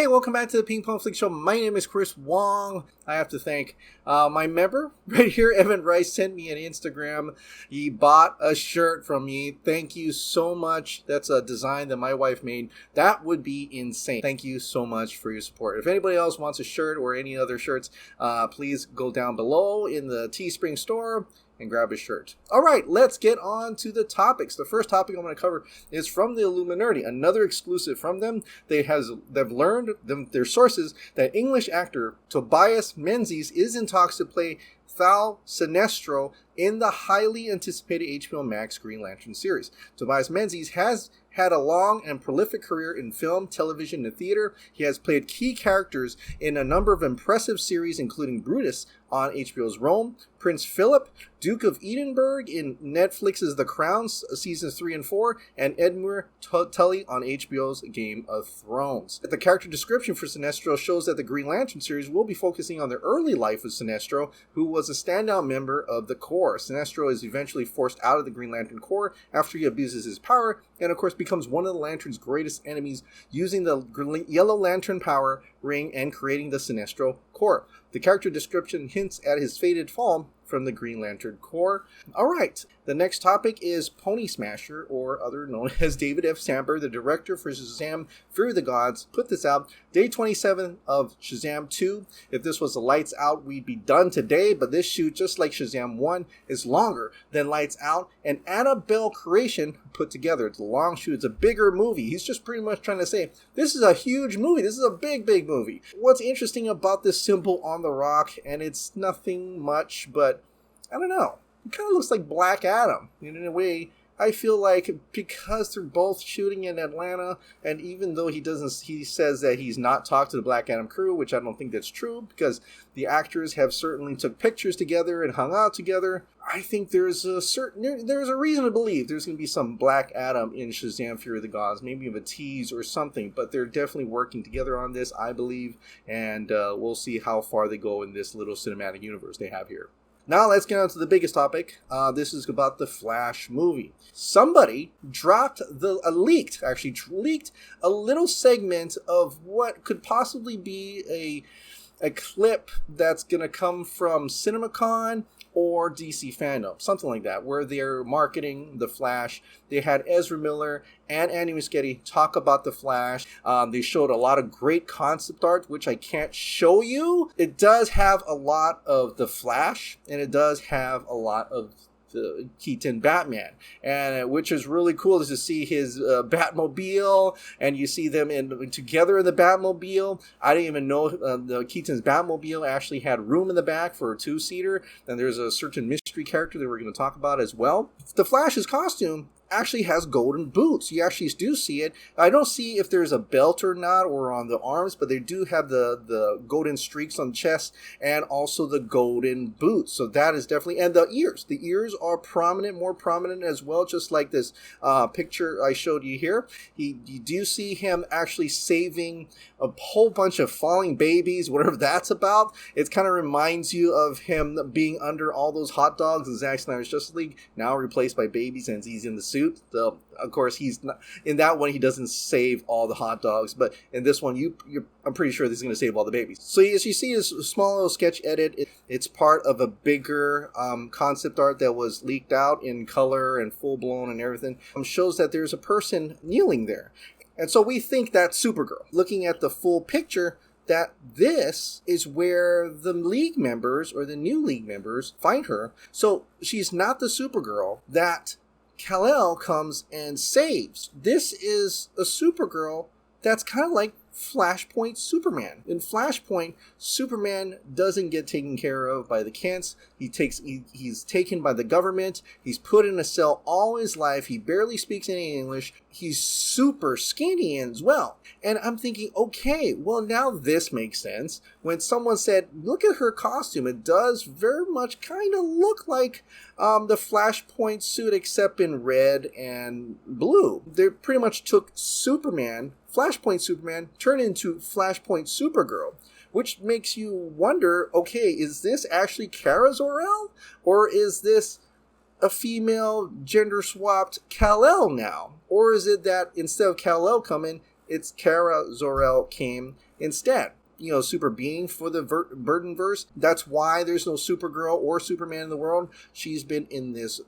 Hey, welcome back to the Ping Pong Flix Show. My name is Chris Wong. I have to thank my member right here, Evan Rice, sent me an Instagram. He bought a shirt from me. Thank you so much. That's a design that my wife made. That would be insane. Thank you so much for your support. If anybody else wants a shirt or any other shirts, please go down below in the Teespring store and grab a shirt. All right, let's get on to the topics. The first topic I'm going to cover is from the Illuminati, another exclusive from them. They've learned their sources that English actor Tobias Menzies is in talks to play Thal Sinestro in the highly anticipated HBO Max Green Lantern series. Tobias Menzies has had a long and prolific career in film, television, and theater. He has played key characters in a number of impressive series, including Brutus on HBO's Rome, Prince Philip, Duke of Edinburgh in Netflix's The Crown, seasons 3 and 4, and Edmure Tully on HBO's Game of Thrones. The character description for Sinestro shows that the Green Lantern series will be focusing on the early life of Sinestro, who was a standout member of the Corps. Sinestro is eventually forced out of the Green Lantern Corps after he abuses his power, and of course becomes one of the Lantern's greatest enemies, using the Yellow Lantern power ring and creating the Sinestro Corps. The character description hints at his fated fall from the Green Lantern Corps. All right, the next topic is Pony Smasher, or other known as David F. Sandberg, the director for Shazam, Fury of the Gods, put this out day 27 of Shazam 2. If this was the Lights Out, we'd be done today, but this shoot, just like Shazam 1, is longer than Lights Out, and Annabelle Creation put together. It's a long shoot. It's a bigger movie. He's just pretty much trying to say, this is a huge movie. This is a big, big movie. What's interesting about this symbol on the rock, and it's nothing much, but I don't know. It kind of looks like Black Adam. And in a way, I feel like because they're both shooting in Atlanta, and even though he says that he's not talked to the Black Adam crew, which I don't think that's true, because the actors have certainly took pictures together and hung out together. I think there's a reason to believe there's going to be some Black Adam in Shazam Fury of the Gods, maybe of a tease or something, but they're definitely working together on this, I believe, and we'll see how far they go in this little cinematic universe they have here. Now let's get on to the biggest topic. This is about the Flash movie. Somebody leaked a little segment of what could possibly be a clip that's going to come from CinemaCon or DC Fandom, something like that, where they're marketing the Flash. They had Ezra Miller and Andy Muschietti talk about the Flash. They showed a lot of great concept art, which I can't show you. It does have a lot of the Flash, and it does have a lot of the Keaton Batman, and which is really cool is to see his Batmobile, and you see them together in the Batmobile. I didn't even know the Keaton's Batmobile actually had room in the back for a two-seater. Then there's a certain mystery character that we're going to talk about as well. The Flash's costume actually has golden boots. You actually do see it. I don't see if there's a belt or not, or on the arms, but they do have the golden streaks on the chest and also the golden boots. So that is definitely, and the ears. The ears are prominent, more prominent as well, just like this picture I showed you here. You do see him actually saving a whole bunch of falling babies, whatever that's about. It kind of reminds you of him being under all those hot dogs in Zack Snyder's Justice League, now replaced by babies, and he's in the suit. Of course, he's not in that one. He doesn't save all the hot dogs, but in this one, I'm pretty sure he's going to save all the babies. So as you see, this small little sketch edit, it's part of a bigger concept art that was leaked out in color and full blown and everything. Shows that there's a person kneeling there, and so we think that's Supergirl. Looking at the full picture, that this is where the League members or the new League members find her. So she's not the Supergirl that Kal-El comes and saves. This is a Supergirl that's kind of like Flashpoint Superman. In Flashpoint, Superman doesn't get taken care of by the Kents. He's taken by the government. He's put in a cell all his life. He barely speaks any English. He's super skinny as well. And I'm thinking, okay, well now this makes sense. When someone said, look at her costume, it does very much kind of look like the Flashpoint suit except in red and blue. They pretty much took Superman, Flashpoint Superman, turned into Flashpoint Supergirl, which makes you wonder, okay, is this actually Kara Zor-El? Or is this a female gender-swapped Kal-El now? Or is it that instead of Kal-El coming, it's Kara Zor-El came instead. You know, super being for the Burtonverse. That's why there's no Supergirl or Superman in the world. She's been in this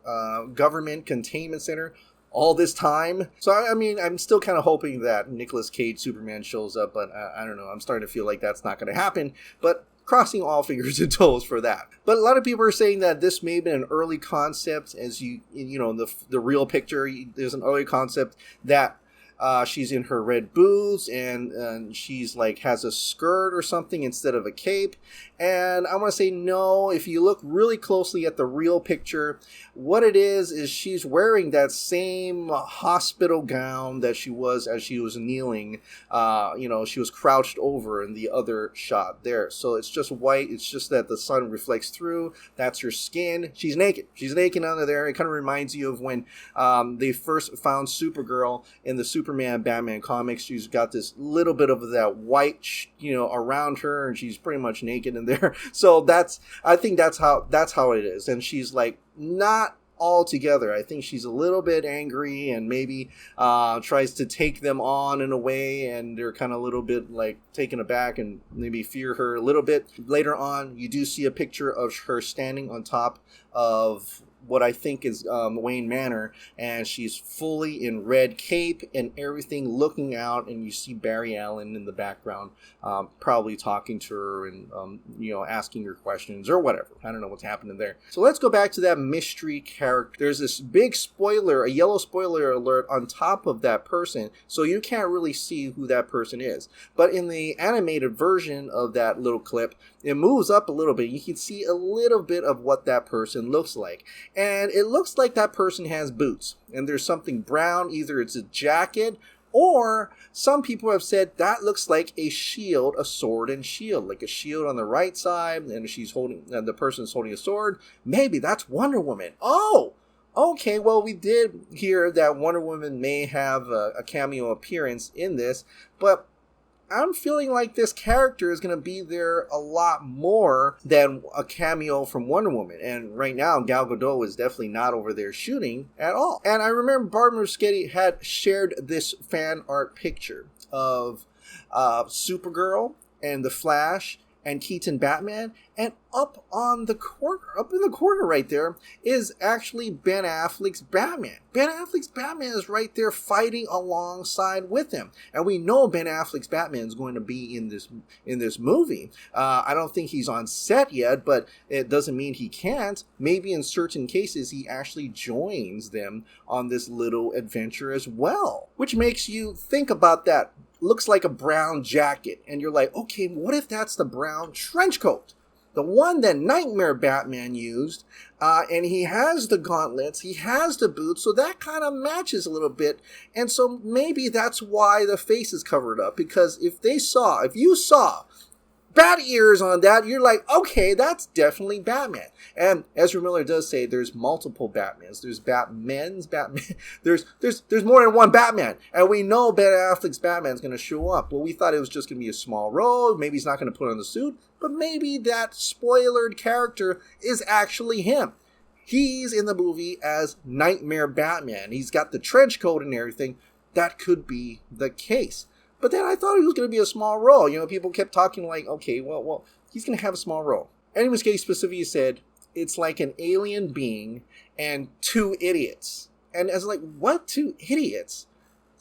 government containment center all this time. So, I mean, I'm still kind of hoping that Nicolas Cage Superman shows up, but I don't know. I'm starting to feel like that's not going to happen. But crossing all fingers and toes for that. But a lot of people are saying that this may have been an early concept, as you know, the real picture, there's an early concept that she's in her red boots and she's like has a skirt or something instead of a cape. And I want to say no, if you look really closely at the real picture, what it is she's wearing that same hospital gown that she was as she was kneeling. You know, she was crouched over in the other shot there. So it's just white. It's just that the sun reflects through. That's her skin. She's naked. She's naked under there. It kind of reminds you of when they first found Supergirl in the Superman Batman comics. She's got this little bit of that white, you know, around her, and she's pretty much naked in there. So I think that's how it is. And she's like not all together. I think she's a little bit angry and maybe tries to take them on in a way, and they're kind of a little bit like taken aback and maybe fear her a little bit. Later on, you do see a picture of her standing on top of what I think is Wayne Manor, and she's fully in red cape and everything, looking out, and you see Barry Allen in the background, probably talking to her and you know, asking her questions or whatever. I don't know what's happening there. So let's go back to that mystery character. There's this big spoiler, a yellow spoiler alert on top of that person, so you can't really see who that person is. But in the animated version of that little clip, it moves up a little bit. You can see a little bit of what that person looks like. And it looks like that person has boots. And there's something brown. Either it's a jacket, or some people have said that looks like a shield, a sword and shield. Like a shield on the right side, and the person's holding a sword. Maybe that's Wonder Woman. Oh! Okay, well, we did hear that Wonder Woman may have a cameo appearance in this, but I'm feeling like this character is going to be there a lot more than a cameo from Wonder Woman. And right now, Gal Gadot is definitely not over there shooting at all. And I remember Barbara Muschietti had shared this fan art picture of Supergirl and the Flash and Keaton Batman, and up in the corner right there is actually Ben Affleck's Batman. Ben Affleck's Batman is right there fighting alongside with him, and we know Ben Affleck's Batman is going to be in this movie. I don't think he's on set yet, but it doesn't mean he can't. Maybe in certain cases he actually joins them on this little adventure as well, which makes you think about that. Looks like a brown jacket, and you're like, okay, what if that's the brown trench coat? The one that Nightmare Batman used, and he has the gauntlets, he has the boots, so that kind of matches a little bit, and so maybe that's why the face is covered up, because if you saw bat ears on that, you're like, okay, that's definitely Batman. And Ezra Miller does say there's multiple Batmans. There's Batman. There's more than one Batman. And we know Ben Affleck's Batman's going to show up. Well, we thought it was just going to be a small role. Maybe he's not going to put on the suit. But maybe that spoilered character is actually him. He's in the movie as Nightmare Batman. He's got the trench coat and everything. That could be the case. But then I thought he was going to be a small role. You know, people kept talking like, okay, well, he's going to have a small role. And in this case specifically said, it's like an alien being and two idiots. And I was like, what, two idiots?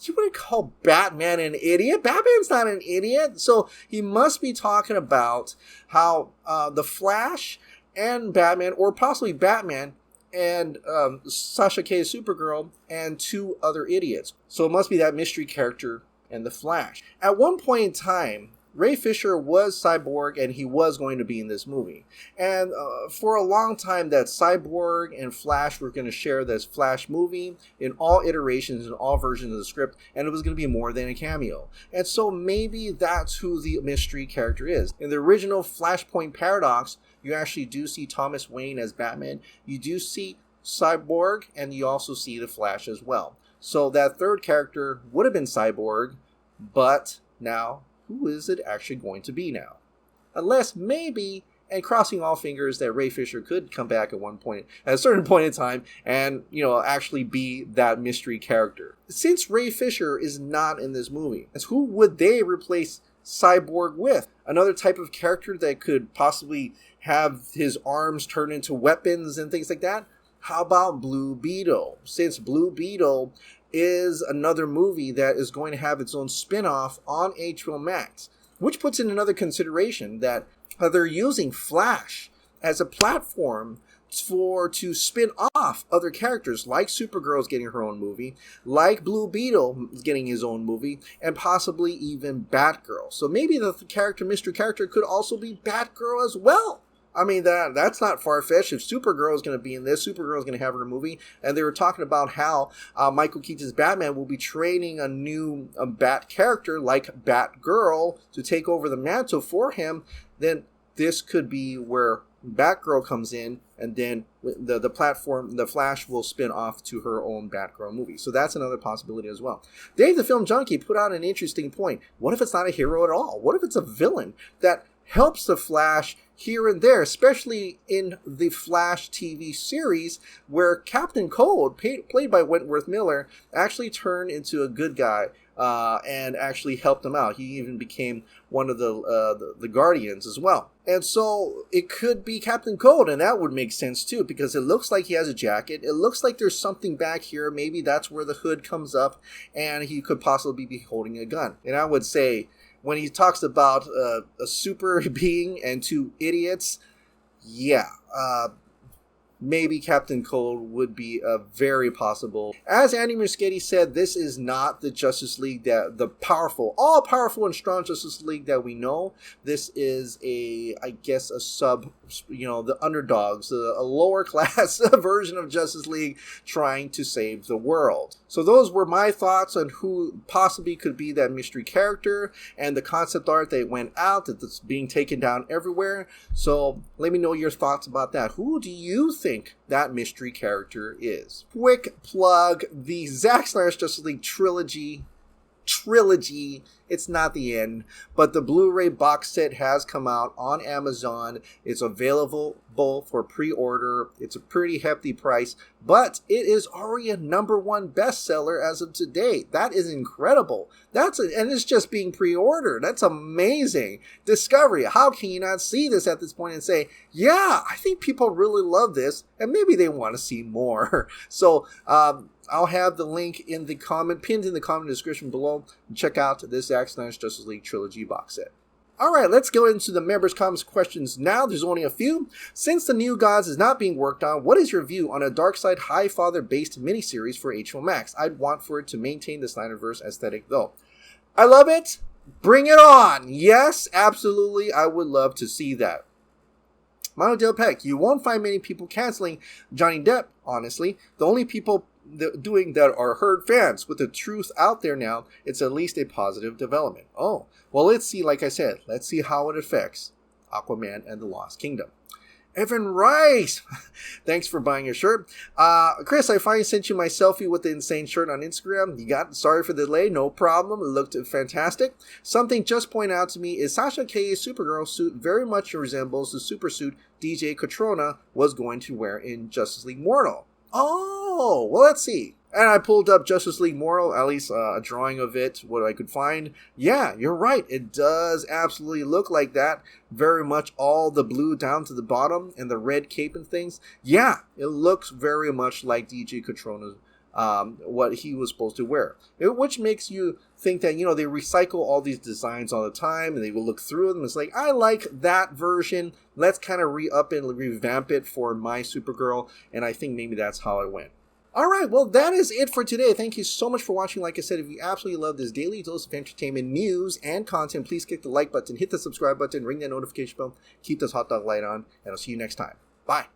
You wouldn't call Batman an idiot? Batman's not an idiot. So he must be talking about how the Flash and Batman, or possibly Batman and Sasha K. Supergirl and two other idiots. So it must be that mystery character and the Flash. At one point in time, Ray Fisher was Cyborg, and he was going to be in this movie. And for a long time, that Cyborg and Flash were going to share this Flash movie in all iterations, in all versions of the script, and it was going to be more than a cameo. And so maybe that's who the mystery character is. In the original Flashpoint Paradox, you actually do see Thomas Wayne as Batman. You do see Cyborg, and you also see the Flash as well. So that third character would have been Cyborg, but now, who is it actually going to be now? Unless maybe and crossing all fingers that Ray Fisher could come back at a certain point in time and, actually be that mystery character. Since Ray Fisher is not in this movie, who would they replace Cyborg with? Another type of character that could possibly have his arms turn into weapons and things like that? How about Blue Beetle? Since Blue Beetle is another movie that is going to have its own spin-off on HBO Max, which puts in another consideration that they're using Flash as a platform to spin off other characters, like Supergirl's getting her own movie, like Blue Beetle getting his own movie, and possibly even Batgirl. So maybe the mystery character could also be Batgirl as well. I mean, that's not far-fetched. If Supergirl is going to be in this, Supergirl is going to have her movie. And they were talking about how Michael Keaton's Batman will be training a new Bat character like Batgirl to take over the mantle for him. Then this could be where Batgirl comes in, and then the platform, the Flash, will spin off to her own Batgirl movie. So that's another possibility as well. Dave the Film Junkie put out an interesting point. What if it's not a hero at all? What if it's a villain that helps the Flash here and there, especially in the Flash TV series, where Captain Cold, played by Wentworth Miller, actually turned into a good guy and actually helped him out. He even became one of the Guardians as well. And so it could be Captain Cold, and that would make sense too, because it looks like he has a jacket. It looks like there's something back here. Maybe that's where the hood comes up, and he could possibly be holding a gun. And I would say, when he talks about a super being and two idiots, yeah, maybe Captain Cold would be very possible. As Andy Muschietti said, this is not the Justice League, the powerful, all-powerful and strong Justice League that we know. This is the underdogs, a lower-class version of Justice League trying to save the world. So those were my thoughts on who possibly could be that mystery character, and the concept art that went out, that's being taken down everywhere. So let me know your thoughts about that. Who do you think that mystery character is? Quick plug, the Zack Snyder's Justice League trilogy, it's not the end, but the Blu-ray box set has come out on Amazon. It's available for pre-order. It's a pretty hefty price, but it is already a #1 bestseller as of today. That is incredible. And it's just being pre-ordered. That's amazing. Discovery. How can you not see this at this point and say, yeah, I think people really love this, and maybe they want to see more. So, I'll have the link pinned in the comment description below. Check out this Zack Snyder's Justice League trilogy box set. Alright, let's go into the members' comments questions now. There's only a few. Since The New Gods is not being worked on, what is your view on a Darkseid Highfather-based miniseries for HBO Max? I'd want for it to maintain the Snyderverse aesthetic, though. I love it. Bring it on. Yes, absolutely. I would love to see that. Mono Del Peck, you won't find many people canceling Johnny Depp, honestly. The only people doing that are herd fans. With the truth out there now, it's at least a positive development. Oh, well, let's see, like I said, let's see how it affects Aquaman and the Lost Kingdom. Evan Rice, thanks for buying your shirt. Chris, I finally sent you my selfie with the insane shirt on Instagram. Sorry for the delay, no problem. It looked fantastic. Something just pointed out to me is Sasha Caye's Supergirl suit very much resembles the super suit DJ Catrona was going to wear in Justice League Mortal. Oh, well, let's see. And I pulled up Justice League Mortal, at least a drawing of it, what I could find. Yeah, you're right. It does absolutely look like that. Very much all the blue down to the bottom and the red cape and things. Yeah, it looks very much like DJ Catrona's, what he was supposed to wear. Which makes you think that, they recycle all these designs all the time and they will look through them. It's like, I like that version. Let's kind of re-up and revamp it for my Supergirl. And I think maybe that's how it went. Alright, well, that is it for today. Thank you so much for watching. Like I said, if you absolutely love this daily dose of entertainment, news, and content, please click the like button, hit the subscribe button, ring that notification bell, keep this hot dog light on, and I'll see you next time. Bye.